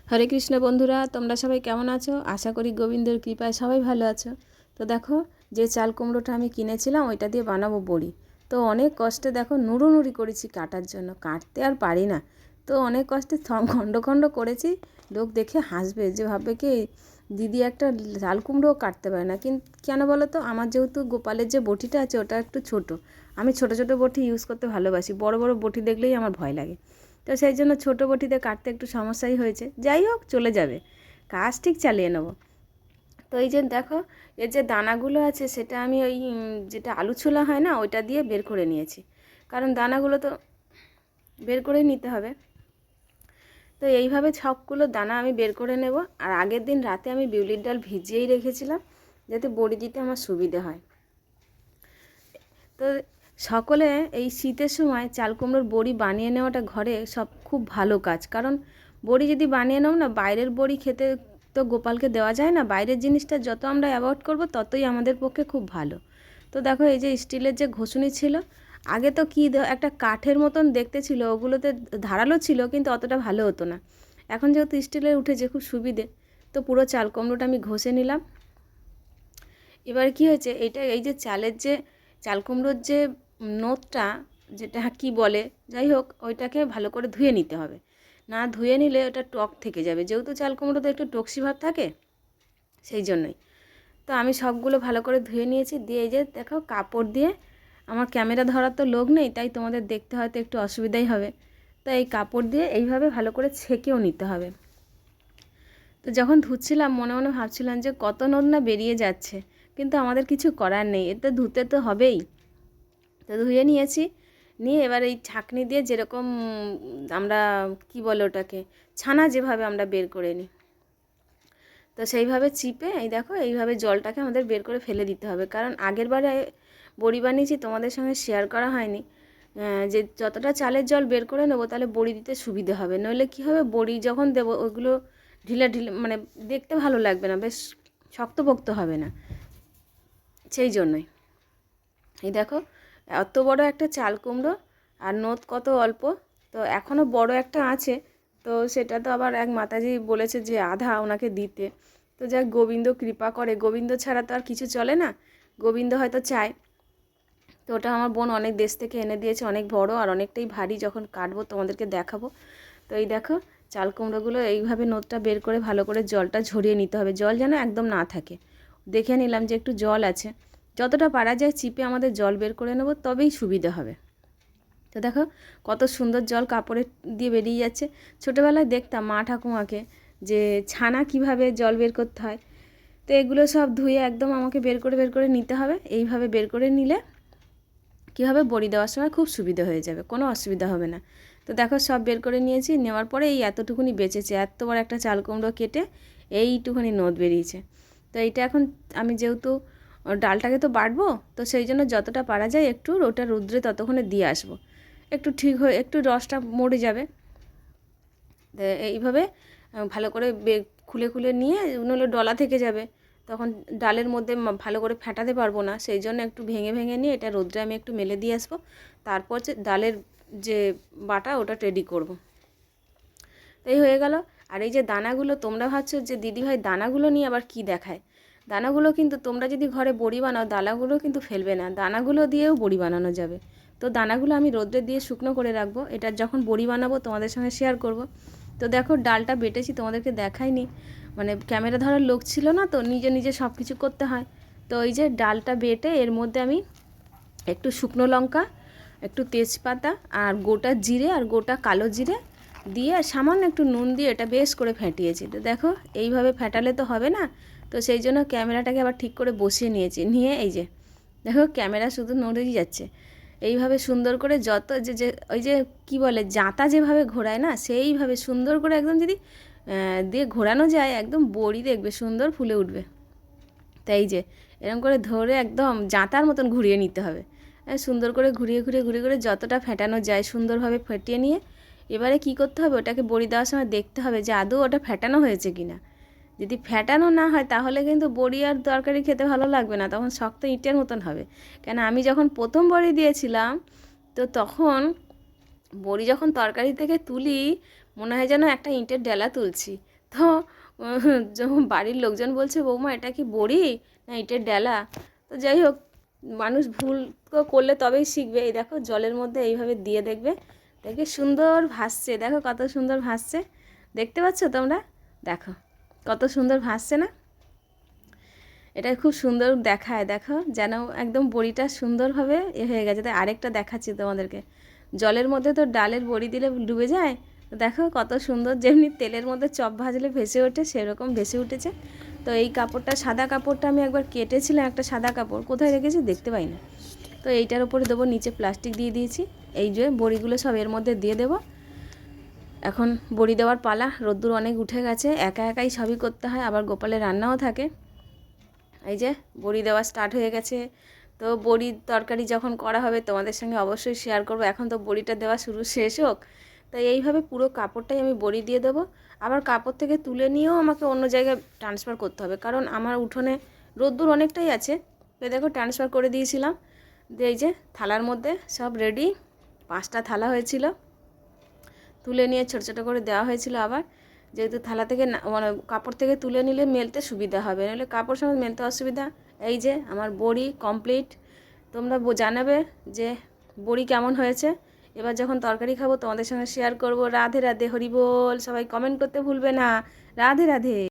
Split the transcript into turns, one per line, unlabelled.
হরে কৃষ্ণ বন্ধুরা, তোমরা সবাই কেমন আছো? আশা করি গোবিন্দের কৃপায় সবাই ভালো আছো। তো দেখো, যে চাল কুমড়োটা আমি কিনেছিলাম ওইটা দিয়ে বানাবো বড়ি। তো অনেক কষ্টে দেখো নুড়ি করেছি কাটার জন্য, কাটতে আর পারি না। তো অনেক কষ্টে খণ্ড খণ্ড করেছি। লোক দেখে হাসবে, যে ভাববে কি দিদি একটা চাল কুমড়োও কাটতে পারে না। কিন্তু কেন বলো তো, আমার যেহেতু গোপালের যে বটিটা আছে ওটা একটু ছোট, আমি ছোট ছোট বটি ইউজ করতে ভালোবাসি, বড় বড় বটি দেখলেই আমার ভয় লাগে। তো সেই জন্য ছোটো বটিতে কাটতে একটু সমস্যাই হয়েছে, যাই হোক চলে যাবে, কাজ ঠিক চালিয়ে নেব। তো এই যে দেখো, এর যে দানাগুলো আছে সেটা আমি ওই যেটা আলু ছোলা হয় না ওইটা দিয়ে বের করে নিয়েছি, কারণ দানাগুলো তো বের করেই নিতে হবে। তো এইভাবে সবগুলো দানা আমি বের করে নেব। আর আগের দিন রাতে আমি বিউলির ডাল ভিজিয়েই রেখেছিলাম, যাতে বড়ি দিতে আমার সুবিধে হয়। তো সকলে এই শীতের সময় চাল কুমড়োর বড়ি বানিয়ে নেওয়াটা ঘরে সব খুব ভালো কাজ, কারণ বড়ি যদি বানিয়ে নাও না, বাইরের বড়ি খেতে তো গোপালকে দেওয়া যায় না। বাইরের জিনিসটা যত আমরা অ্যাভয়েড করব ততই আমাদের পক্ষে খুব ভালো। তো দেখো, এই যে স্টিলের যে ঘষুনি ছিল, আগে তো কী একটা কাঠের মতন দেখতে ছিল, ওগুলোতে ধারালো ছিল কিন্তু অতটা ভালো হতো না। এখন যেহেতু স্টিলের উঠেছে, খুব সুবিধে। তো পুরো চাল কুমড়োটা আমি ঘষে নিলাম। এবার কি হয়েছে, এইটা এই যে চালের যে চাল কুমড়োর যে নোটটা, যেটা কি বলে, যাই হোক ওইটাকে ভালো করে ধুয়ে নিতে হবে। না ধুয়ে নিলে ওটা টক থেকে যাবে, যেহেতু চাল কুমড়োতে একটু টকসি ভাব থাকে, সেই জন্যই। তো আমি সবগুলো ভালো করে ধুয়ে নিয়েছি। দিয়ে এই যে দেখো, কাপড় দিয়ে, আমার ক্যামেরা ধরার তো লোক নেই, তাই তোমাদের দেখতে হয়তো একটু অসুবিধাই হবে। তো এই কাপড় দিয়ে এইভাবে ভালো করে ছেঁকেও নিতে হবে। তো যখন ধুচ্ছিলাম মনে মনে ভাবছিলাম যে কত নোদ না বেরিয়ে যাচ্ছে, কিন্তু আমাদের কিছু করার নেই, এতে ধুতে তো হবেই। তো ধুয়ে নিয়েছি, নিয়ে এবার এই ছাঁকনি দিয়ে যেরকম আমরা কি বলে ওটাকে, ছানা যেভাবে আমরা বের করে নিই, তো সেইভাবে চিপে এই দেখো এইভাবে জলটাকে আমাদের বের করে ফেলে দিতে হবে। কারণ আগের বারে বড়ি বানিয়েছি, তোমাদের সঙ্গে শেয়ার করা হয়নি যে যতটা চালের জল বের করে নেবো তাহলে বড়ি দিতে সুবিধে হবে। নইলে কী হবে, বড়ি যখন দেবো ওইগুলো ঢিলে ঢিলে মানে দেখতে ভালো লাগবে না, বেশ শক্তপোক্ত হবে না, সেই জন্যই। এই দেখো, এত বড় একটা চাল কুমড়ো, আর নোট কত অল্প। তো এখনও বড় একটা আছে, তো সেটা তো আবার এক মাতাজি বলেছে যে আধা ওনাকে দিতে। তো যাক, গোবিন্দ কৃপা করে, গোবিন্দ ছাড়া তো আর কিছু চলে না, গোবিন্দ হয়তো চায়। তো ওটা আমার বোন অনেক দেশ থেকে এনে দিয়েছে, অনেক বড় আর অনেকটাই ভারী, যখন কাটবো তোমাদেরকে দেখাবো। তো এই দেখো, চাল কুমড়োগুলো এইভাবে নোটটা বের করে ভালো করে জলটা ঝরিয়ে নিতে হবে, জল যেন একদম না থাকে। দেখে নিলাম যে একটু জল আছে, যতটা পারা যায় চিপে আমাদের জল বের করে নেব, তবেই সুবিধা হবে। তো দেখো কত সুন্দর জল কাপড়ে দিয়ে বেরিয়ে যাচ্ছে। ছোটোবেলায় দেখতাম মা ঠাকুমাকে যে ছানা কিভাবে জল বের করতে হয়। তো এগুলো সব ধুয়ে একদম আমাকে বের করে নিতে হবে। এইভাবে বের করে নিলে কী হবে, বড়ি দেওয়ার সময় খুব সুবিধা হয়ে যাবে, কোনো অসুবিধা হবে না। তো দেখো সব বের করে নিয়েছি, নেওয়ার পরে এই এতটুকুনি বেঁচেছে, এত বড় একটা চাল কুমড়ো কেটে এইটুকুনি নোদ বেরিয়েছে। তো এইটা এখন আমি যেহেতু ডালটাকে তো বাটবো, তো সেই জন্য যতটা পারা যায় একটু ওটা রুদ্রে ততক্ষণে দিয়ে আসবো, একটু ঠিক হয়ে একটু রসটা মরে যাবে। এইভাবে ভালো করে খুলে খুলে নিয়ে, নইলে ডলা থেকে যাবে, তখন ডালের মধ্যে ভালো করে ফেটাতে পারবো না, সেই জন্য একটু ভেঙে ভেঙে নিয়ে এটা রোদ্রে আমি একটু মেলে দিয়ে আসবো। তারপর যে ডালের যে বাটা ওটা রেডি করব। এই হয়ে গেল। আর এই যে দানাগুলো, তোমরা ভাবছো যে দিদিভাই দানাগুলো নিয়ে আবার কি দেখায়, দানাগুলো কিন্তু তোমরা যদি ঘরে বড়ি বানাও, দানাগুলো কিন্তু ফেলবে না, দানাগুলো দিয়েও বড়ি বানানো যাবে। তো দানাগুলো আমি রোদ্রে দিয়ে শুকনো করে রাখবো, এটা যখন বড়ি বানাবো তোমাদের সঙ্গে শেয়ার করব। তো দেখো ডালটা বেটেছি, তোমাদেরকে দেখাইনি, মানে ক্যামেরা ধরার লোক ছিল না, তো নিজে নিজে সব কিছু করতে হয়। তো এই যে ডালটা বেটে এর মধ্যে আমি একটু শুকনো লঙ্কা, একটু তেজপাতা আর গোটা জিরে আর গোটা কালো জিরে দিয়ে আর সামান্য একটু নুন দিয়ে এটা বেশ করে ফেটিয়েছি। তো দেখো এইভাবে ফেটালে তো হবে না, তো সেই জন্য ক্যামেরাটাকে আবার ঠিক করে বসিয়ে নিয়েছি, নিয়ে এই যে দেখো ক্যামেরা শুধু নড়েই যাচ্ছে। এইভাবে সুন্দর করে যত যে যে ওই যে কী বলে জাঁতা যেভাবে ঘোরায় না, সেইভাবে সুন্দর করে একদম যদি দিয়ে ঘোরানো যায়, একদম বড়ি দেখবে সুন্দর ফুলে উঠবে। তাই যে এরকম করে ধরে একদম জাঁতার মতন ঘুরিয়ে নিতে হবে, সুন্দর করে ঘুরিয়ে ঘুরিয়ে ঘুরিয়ে ঘুরিয়ে যতটা ফেটানো যায় সুন্দরভাবে ফেটিয়ে নিয়ে এবারে কি করতে হবে, ওটাকে বড়ি দেওয়ার সময় দেখতে হবে যে আদৌ ওটা ফেটানো হয়েছে কি না। যদি ফেটানো না হয় তাহলে কিন্তু বড়ি আর তরকারি খেতে ভালো লাগবে না, তখন শক্ত ইটের মতন হবে। কেন আমি যখন প্রথম বড়ি দিয়েছিলাম, তো তখন বড়ি যখন তরকারি থেকে তুলি, মনে হয় যেন একটা ইঁটের ডেলা তুলছি। তো যখন বাড়ির লোকজন বলছে বৌমা এটা কি বড়ি না ইটের ডালা, তো যাই হোক মানুষ ভুল তো করলে তবেই শিখবে। এই দেখো জলের মধ্যে এইভাবে দিয়ে দেখবে, দেখবে সুন্দর ভাসছে, দেখো কত সুন্দর ভাসছে, দেখতে পাচ্ছ তোমরা, দেখো কত সুন্দর ভাসছে না? এটা খুব সুন্দর দেখায়, দেখো যেন একদম বড়িটা সুন্দরভাবে হয়ে গেছে। তাই আরেকটা দেখাচ্ছি তোমাদেরকে। জলের মধ্যে তো ডালের বড়ি দিলে ডুবে যায়, তো দেখো কত সুন্দর, যেমনি তেলের মধ্যে চপ ভাজলে ভেসে ওঠে সেরকম ভেসে উঠেছে। তো এই কাপড়টা, সাদা কাপড়টা আমি একবার কেটেছিলাম, একটা সাদা কাপড় কোথায় রেখেছি দেখতে পাই না। তো এইটার উপরে দেবো, নিচে প্লাস্টিক দিয়ে দিয়েছি। এই যে বড়িগুলো সব এর মধ্যে দিয়ে দেবো। এখন বড়ি দেওয়ার পালা, রোদ্দুর অনেক উঠে গেছে, একা একাই সবই করতে হয়, আবার গোপালের রান্নাও থাকে। এই যে বড়ি দেওয়া স্টার্ট হয়ে গেছে। তো বড়ির তরকারি যখন করা হবে তোমাদের সঙ্গে অবশ্যই শেয়ার করব। এখন তো বড়িটা দেওয়া শেষ হোক। তাই এইভাবে পুরো কাপড়টাই আমি বড়ি দিয়ে দেবো। আবার কাপড় থেকে তুলে নিয়েও আমাকে অন্য জায়গায় ট্রান্সফার করতে হবে, কারণ আমার উঠোনে রোদ্দুর অনেকটাই আছে। তো দেখো ট্রান্সফার করে দিয়েছিলাম। দিয়ে এই যে থালার মধ্যে সব রেডি, 5টা থালা হয়েছিল, তুলে নিয়ে ছোটো ছোটো করে দেওয়া হয়েছিল। আবার যেহেতু থালা থেকে মানে কাপড় থেকে তুলে নিলে মেলতে সুবিধা হবে, নাহলে কাপড় সময় মেলতে অসুবিধা। এই যে আমার বড়ি কমপ্লিট। তোমরা জানাবে যে বড়ি কেমন হয়েছে। এবার যখন তরকারি খাবো তোমাদের সঙ্গে শেয়ার করব। রাধে রাধে, হরি বল, সবাই কমেন্ট করতে ভুলবে না। রাধে রাধে।